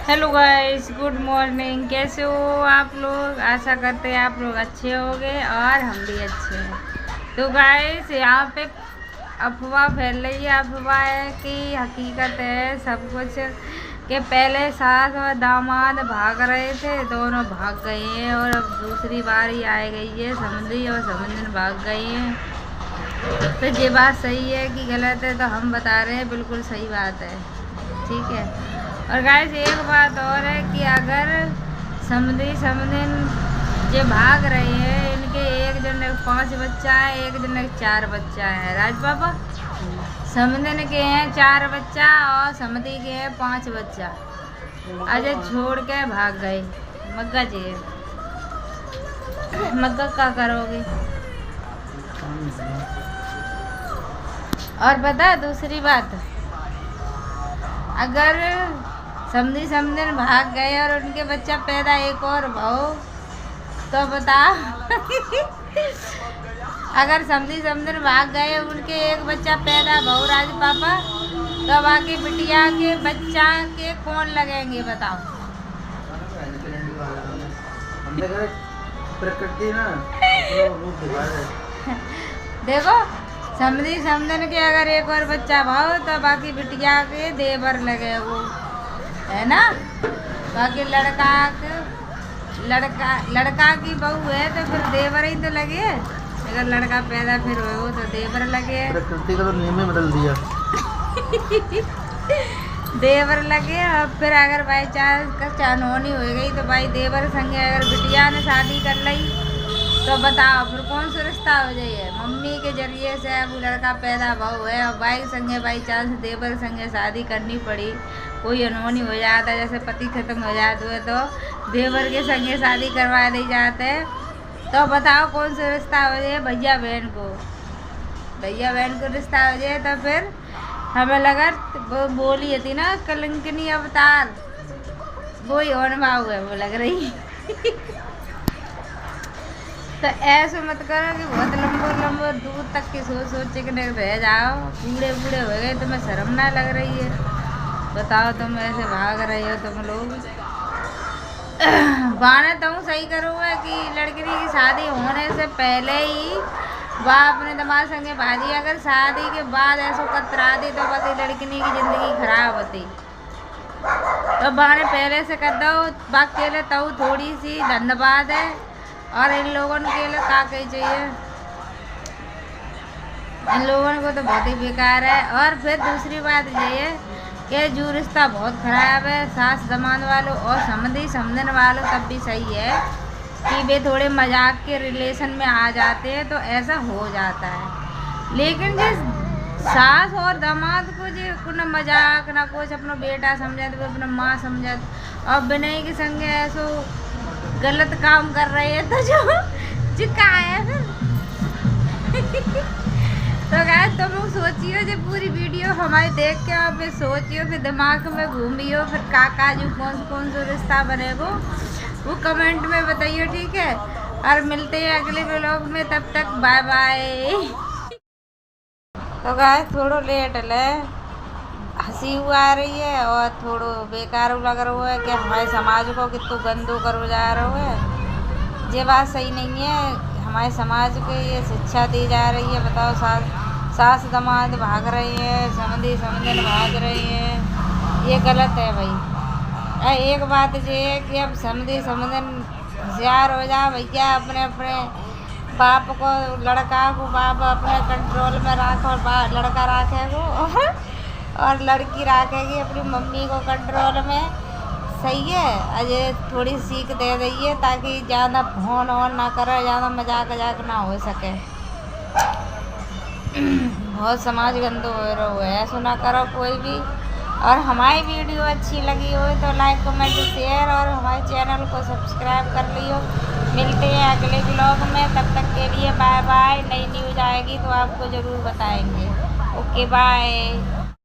Hello guys, good morning. कैसे हो आप लोग? आशा करते हैं आप लोग अच्छे होंगे और हम भी अच्छे हैं। तो गाइस, यहाँ पे अफवाह फैल रही है। अफवाह है कि हकीकत है सब कुछ के पहले सास और दामाद भाग रहे थे, दोनों भाग गए हैं और अब दूसरी बारी आ गई है समधी और समधन भाग गई हैं। तो ये बात सही है कि गलत है? तो हम बता रहे हैं बिल्कुल सही बात है, ठीक है। और गाइस, एक बात और है कि अगर समधी समधिन जो भाग रहे हैं, इनके एक जन 5 बच्चा है, एक जन 4 बच्चा है। राज पापा, समधिन के हैं 4 बच्चा और समधी के हैं 5 बच्चा। अजय छोड़ के भाग गए। मग्गा जी, मग्गा क्या करोगे? और बता दूसरी बात, अगर समधी समधिन भाग गए और उनके बच्चा पैदा एक और भाव, तो बता अगर समधी समधिन भाग गए उनके एक बच्चा पैदा भाव राज पापा, तो बाकी बिटिया के बच्चा के कौन लगेंगे बताओ? प्रकृति ना देखो, समधी समधन के अगर एक और बच्चा भाव तो बाकी बिटिया के देवर लगे, वो है ना। बाकी लड़का की बहू है तो फिर देवर ही तो लगे। अगर लड़का पैदा फिर हो तो देवर लगे। प्रकृति का तो नियम ही बदल दिया। देवर लगे। और फिर अगर बाई चांस का चानोनी हो गई तो भाई देवर संगे अगर बिटिया ने शादी कर ली तो बताओ फिर कौन सा रिश्ता हो जाइए? मम्मी के जरिए से वो लड़का पैदा भाव है और भाई संगे बाई चांस देवर संगे शादी करनी पड़ी, कोई अनहोनी हो जाता, जैसे पति खत्म हो जाते हुए तो देवर के संगे शादी करवा दी जाते, तो बताओ कौन सा रिश्ता हो जाए? भैया बहन को रिश्ता हो जाए। तो फिर हमें लगा वो बोली थी ना कलंकिनी अवतार, वो ही होने भाव है वो लग रही। तो ऐसे मत करो कि बहुत लंबो दूर तक की सोच के रह जाओ। बूढ़े हो गए, तुम्हें शर्म ना लग रही है? बताओ, तुम ऐसे भाग रहे हो तुम लोग। बाने तो सही करो है कि लड़की की शादी होने से पहले ही वह अपने दिमाग संगे भाजी, अगर शादी के बाद ऐसा कतरा दी तो बस लड़की की जिंदगी खराब होती। तो बाने पहले से कर दो, बाकी के लिए तो थोड़ी सी धन्यवाद है। और इन लोगों के लिए क्या कही चाहिए? इन लोगों को तो बहुत ही बेकार है। और फिर दूसरी बात ये है कि जो रिश्ता बहुत ख़राब है सास दामाद वालों और समधी समधन वालों, तब भी सही है कि वे थोड़े मजाक के रिलेशन में आ जाते हैं तो ऐसा हो जाता है। लेकिन जिस सास और दामाद को जो न मजाक ना कुछ अपना बेटा समझा तो अपना माँ समझा, और विनय के संगे ऐसो गलत काम कर रहे हैं तो जो का है फिर। तो गाइस, तुम लोग सोचियो जो पूरी वीडियो हमारी देख के आप सोचियो, फिर दिमाग में घूमियो, फिर काका जो कौन सा रिश्ता बनेगो वो कमेंट में बताइए, ठीक है। और मिलते हैं अगले व्लॉग में, तब तक बाय बाय। तो गाइस, थोड़ा लेट है, हंसी हुआ आ रही है और थोड़ा बेकार लग रहा है कि हमारे समाज को कितना गंदो करो जा रहा है। ये बात सही नहीं है। हमारे समाज को ये शिक्षा दी जा रही है। बताओ, सास दामाद भाग रही है, समधी समधन भाग रही है, ये गलत है भाई। एक बात ये है कि अब समधी समधन होशियार हो जा भैया, अपने अपने बाप को, लड़का को बाप अपने कंट्रोल में रख और लड़का रखेगा और लड़की रखेगी अपनी मम्मी को कंट्रोल में। सही है। अजय थोड़ी सीख दे रही है ताकि ज़्यादा फोन ऑन ना करे, ज़्यादा मजाक ना हो सके। बहुत समाज गंदो हो रहा है, ऐसा ना करो कोई भी। और हमारी वीडियो अच्छी लगी हो तो लाइक कमेंट शेयर और हमारे चैनल को सब्सक्राइब कर लियो। मिलते हैं अगले व्लॉग में, तब तक के लिए बाय बाय। नई न्यूज़ आएगी तो आपको ज़रूर बताएंगे। Okay bye.